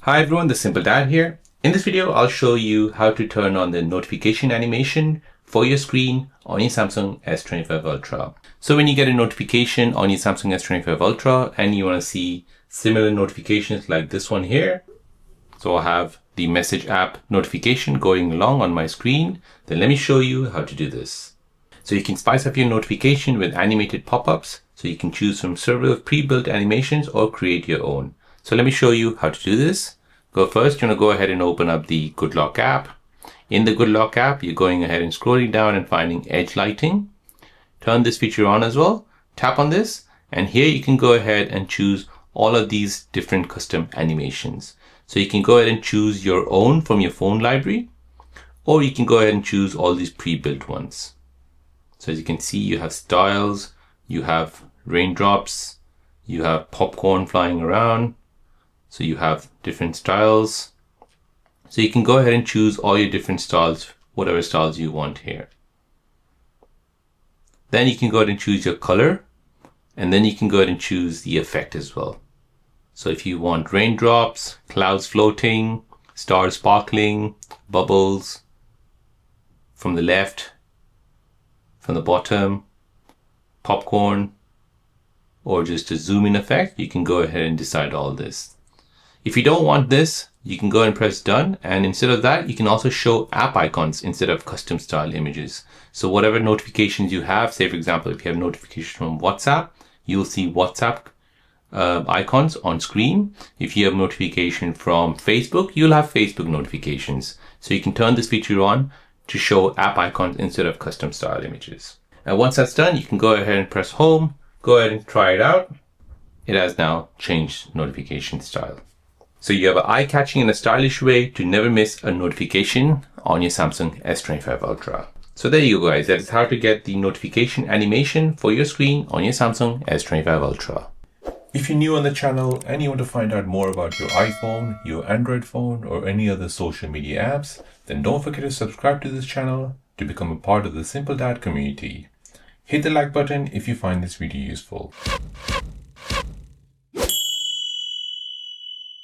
Hi everyone, the Simple Dad here. In this video, I'll show you how to turn on the notification animation for your screen on your Samsung S25 Ultra. So when you get a notification on your Samsung S25 Ultra and you want to see similar notifications like this one here, so I'll have the message app notification going along on my screen, then let me show you how to do this. So you can spice up your notification with animated pop-ups, so you can choose from several pre-built animations or create your own. So let me show you how to do this. First, you want to go ahead and open up the Good Lock app. In the Good Lock app, you're going ahead and scrolling down and finding edge lighting. Turn this feature on as well. Tap on this, and here you can go ahead and choose all of these different custom animations. So you can go ahead and choose your own from your phone library, or you can go ahead and choose all these pre-built ones. So as you can see, you have styles, you have raindrops, you have popcorn flying around. So you have different styles. So you can go ahead and choose all your different styles, whatever styles you want here. Then you can go ahead and choose your color, and then you can go ahead and choose the effect as well. So if you want raindrops, clouds floating, stars sparkling, bubbles from the left, from the bottom, popcorn, or just a zoom in effect, you can go ahead and decide all this. If you don't want this, you can go ahead and press done. And instead of that, you can also show app icons instead of custom style images. So whatever notifications you have, say for example, if you have notifications from WhatsApp, you'll see WhatsApp icons on screen. If you have notification from Facebook, you'll have Facebook notifications. So you can turn this feature on to show app icons instead of custom style images. And once that's done, you can go ahead and press home, go ahead and try it out. It has now changed notification style. So you have an eye-catching and a stylish way to never miss a notification on your Samsung S25 Ultra. So there you go guys, that is how to get the notification animation for your screen on your Samsung S25 Ultra. If you're new on the channel and you want to find out more about your iPhone, your Android phone, or any other social media apps, then don't forget to subscribe to this channel to become a part of the Simple Dad community. Hit the like button if you find this video useful.